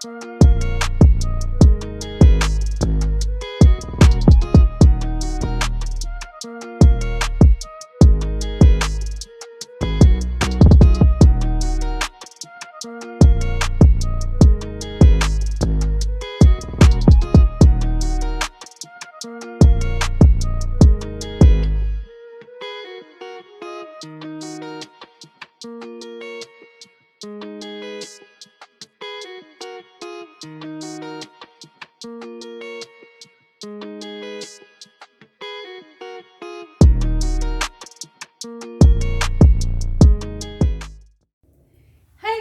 Hi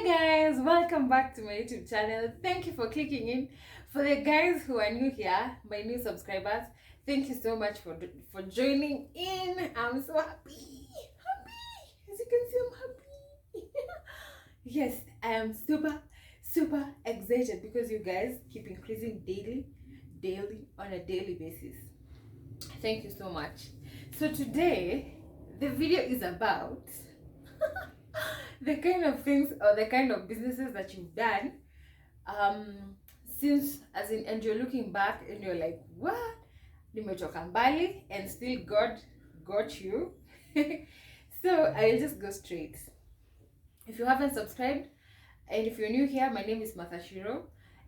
guys, welcome back to my YouTube channel. Thank you for clicking in. For the guys who are new here, my new subscribers, thank you so much for joining in. I'm so happy. As you can see, I'm happy. Yes, I am super excited because you guys keep increasing daily on a daily basis. Thank you so much. So today the video is about the kind of things or the kind of businesses that you've done um since, as in, and you're looking back and you're like, what, nimetoka mbali and still God got you. So I'll just go straight. If you haven't subscribed and if you're new here, my name is Martha Shiro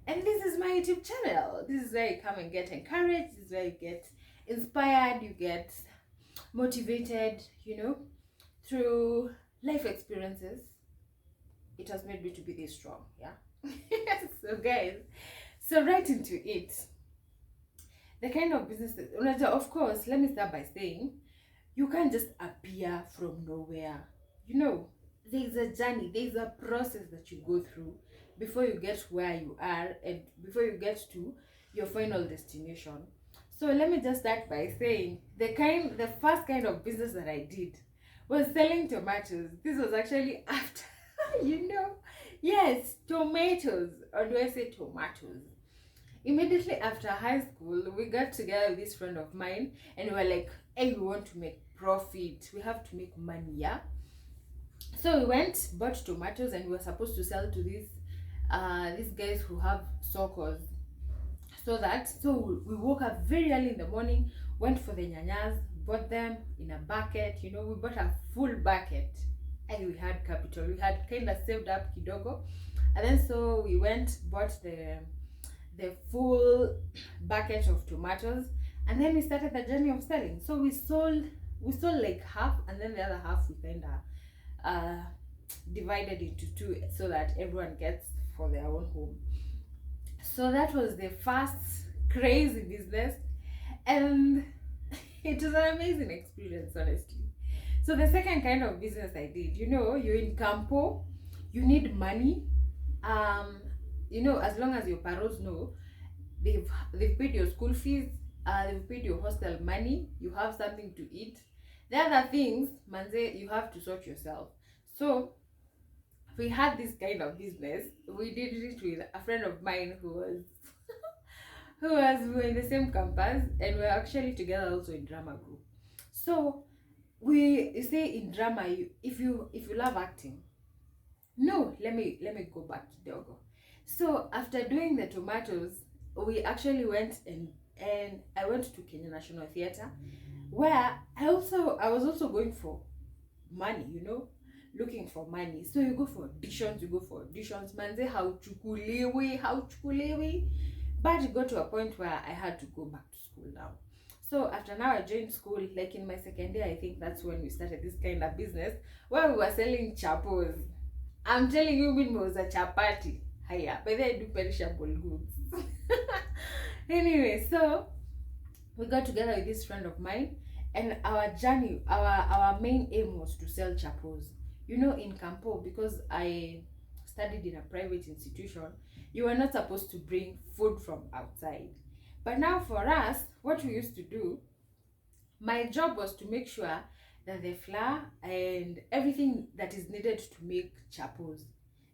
and this is my YouTube channel. This is where you come and get encouraged. This is where you get inspired, you get motivated, through life experiences. It has made me to be this strong. Yeah. So guys, so right into it. The kind of businesses, of course, let me start by saying you can't just appear from nowhere. There's a journey, there's a process that you go through before you get where you are and before you get to your final destination. So let me just start by saying the first kind of business that I did was selling tomatoes. This was actually after, yes, tomatoes, or do I say tomatoes? Immediately after high school, we got together with this friend of mine and we were like, hey, we want to make profit. We have to make money, yeah? So we went, bought tomatoes, and we were supposed to sell to these guys who have sokos. So we woke up very early in the morning, went for the nyanyas, bought them in a bucket. We bought a full bucket. And we had capital. We had kind of saved up kidogo. And then so we went, bought the full bucket of tomatoes, and then we started the journey of selling. So we sold like half, and then the other half we kind of divided into two so that everyone gets for their own home. So that was the first crazy business, and it was an amazing experience, honestly. So the second kind of business I did, you're in Campo, you need money. As long as your parents know they've paid your school fees, they've paid your hostel money, you have something to eat. The other things, manze, you have to sort yourself. So we had this kind of business. We did it with a friend of mine who was we were in the same campus, and we were actually together also in drama group. So you say in drama, if you love acting. No, let me go back to Dogo. So after doing the tomatoes, we actually went and I went to Kenya National Theatre, where I was also going for money, looking for money. So you go for auditions, manze, how chukulewi. But it got to a point where I had to go back to school now. So after now I joined school, like in my second year, I think that's when we started this kind of business where we were selling chapos. I'm telling you, it was a chapati. Hiya, but I do perishable goods. Anyway, so we got together with this friend of mine, and our journey, our main aim was to sell chapos. In Campo, because I studied in a private institution, you were not supposed to bring food from outside. But now for us, what we used to do, my job was to make sure that the flour and everything that is needed to make chapos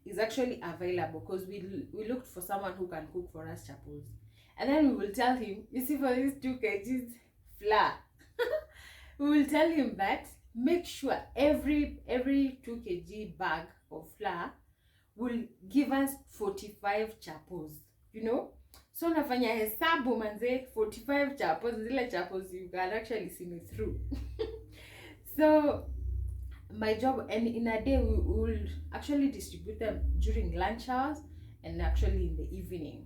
is actually available, because we looked for someone who can cook for us chapos. And then we will tell him, you see, for these 2 kgs flour, we will tell him that make sure every 2 kg bag of flour will give us 45 chapos, you know. So nafanya hesabu manze, 45 chapos, zile chapos you can actually see me through. So my job, and in a day we will actually distribute them during lunch hours and actually in the evening.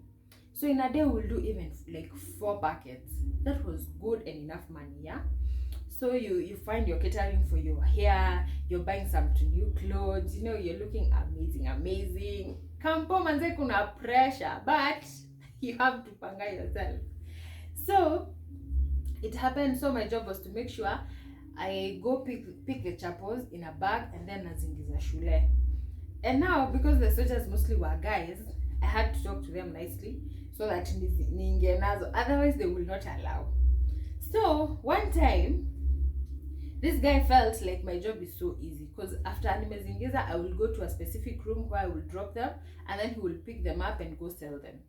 So in a day we'll do even like 4 buckets. That was good and enough money, yeah. So you find your catering for your hair, you're buying some new clothes, you know, you're looking amazing. Kampo manze kuna pressure, but you have to panga yourself. So it happened. So my job was to make sure I go pick the chapos in a bag and then nazingiza shule. And now because the soldiers mostly were guys, I had to talk to them nicely so that ninge nazo, otherwise they will not allow. So one time this guy felt like my job is so easy because after nimezingiza I will go to a specific room where I will drop them and then he will pick them up and go sell them.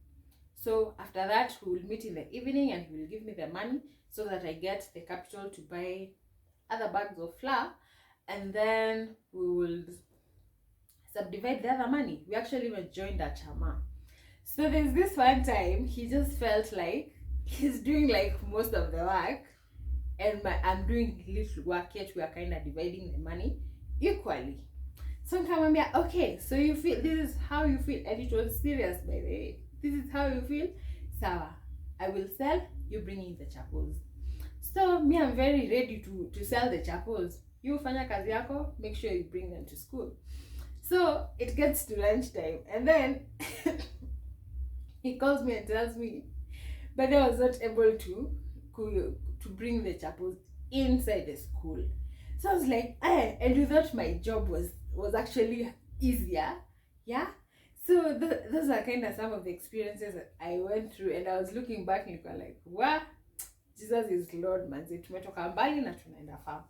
So after that we will meet in the evening and he will give me the money so that I get the capital to buy other bags of flour, and then we will subdivide the other money. We actually even joined a chama. So there's this one time he just felt like he's doing like most of the work and I'm doing little work, yet we are kind of dividing the money equally. So nikamwambia, okay, so you feel this is how you feel, and it was serious by the way. This is how you feel, sawa, I will sell, you bring in the chapos. So me, I'm very ready to sell the chapos. You fanya kazi yako, make sure you bring them to school. So it gets to lunchtime and then he calls me and tells me, but I was not able to bring the chapos inside the school. So I was like, and you thought my job was actually easier, yeah? So those are kind of some of the experiences that I went through, and I was looking back and like, wow, Jesus is Lord, manzi, tumetoka mbali na tunaenda far.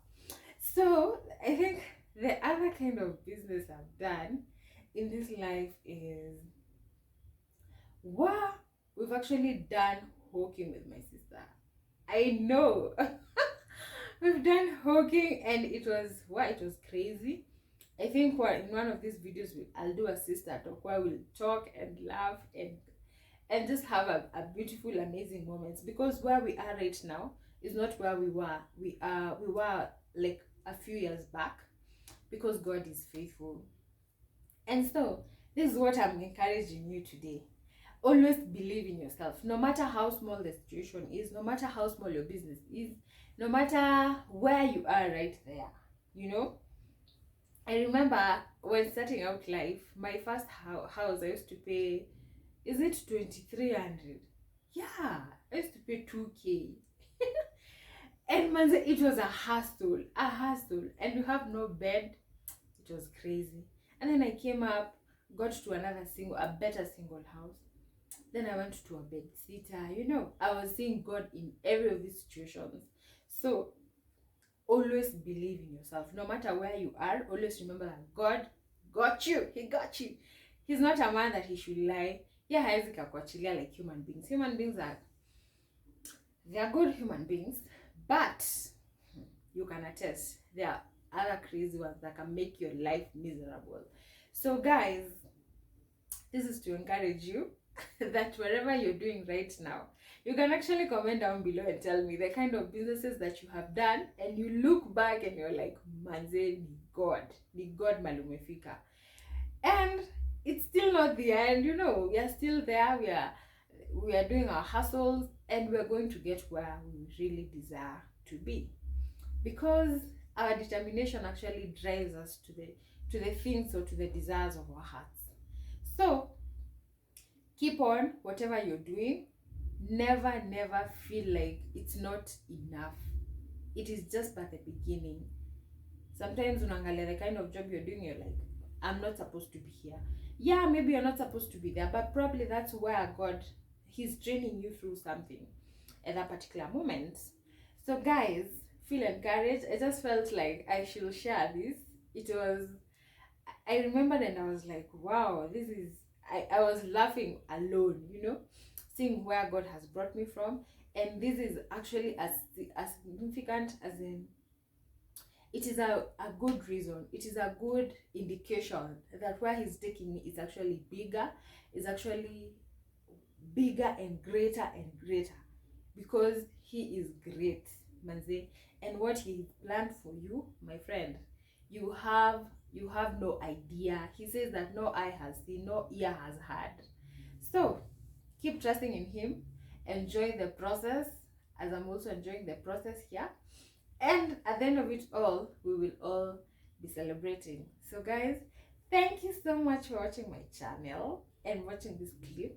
So I think the other kind of business I've done in this life is, wow, we've actually done hawking with my sister. I know. We've done hawking and it was crazy. I think in one of these videos I'll do a sister talk where we'll talk and laugh and just have a beautiful, amazing moments, because where we are right now is not where we were. We were like a few years back, because God is faithful. And so this is what I'm encouraging you today. Always believe in yourself, no matter how small the situation is, no matter how small your business is, no matter where you are right there, you know. I remember when starting out life, my first house I used to pay, is it 2,300? Yeah, I used to pay 2K. And man, it was a hassle, and you have no bed. It was crazy. And then I came up, got to a better single house. Then I went to a bed sitter. You know, I was seeing God in every of these situations. So always believe in yourself, no matter where you are. Always remember that God got you. He got you. He's not a man that he should lie. Yeah, haezi kakuachilia like human beings. Human beings they are good human beings, but you can attest there are other crazy ones that can make your life miserable. So guys, this is to encourage you that wherever you're doing right now, you can actually comment down below and tell me the kind of businesses that you have done, and you look back and you're like, manze, ni God malumefika. And it's still not the end, you know. We are still there. We are doing our hustles, and we are going to get where we really desire to be, because our determination actually drives us to the things or to the desires of our hearts. So keep on whatever you're doing. Never feel like it's not enough. It is just but the beginning. Sometimes unaangalia the kind of job you're doing, you're like, I'm not supposed to be here. Yeah, maybe you're not supposed to be there, but probably that's where God, he's training you through something at that particular moment. So guys, feel encouraged. I just felt like I should share this. I remembered and I was like, wow, this is, I was laughing alone, you know, seeing where God has brought me from. And this is actually as significant as in it is a good reason, it is a good indication that where he's taking me is actually bigger, is actually bigger and greater, because he is great, manze. And what he planned for you, my friend, you have no idea. He says that no eye has seen, no ear has heard. So keep trusting in him, enjoy the process, as I'm also enjoying the process here. And at the end of it all, we will all be celebrating. So guys, thank you so much for watching my channel and watching this clip.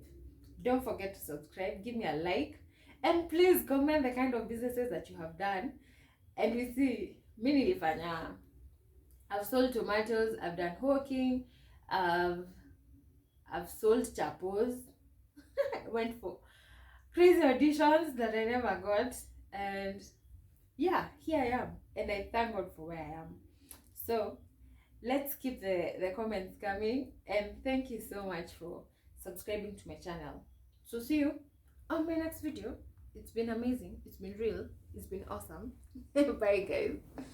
Don't forget to subscribe, give me a like, and please comment the kind of businesses that you have done. And we see, mi nilifanya, I've sold tomatoes, I've done hawking, I've sold chapos. I went for crazy auditions that I never got, and yeah, here I am, and I thank God for where I am. So let's keep the comments coming, and thank you so much for subscribing to my channel. So see you on my next video. It's been amazing, it's been real, it's been awesome. Bye guys.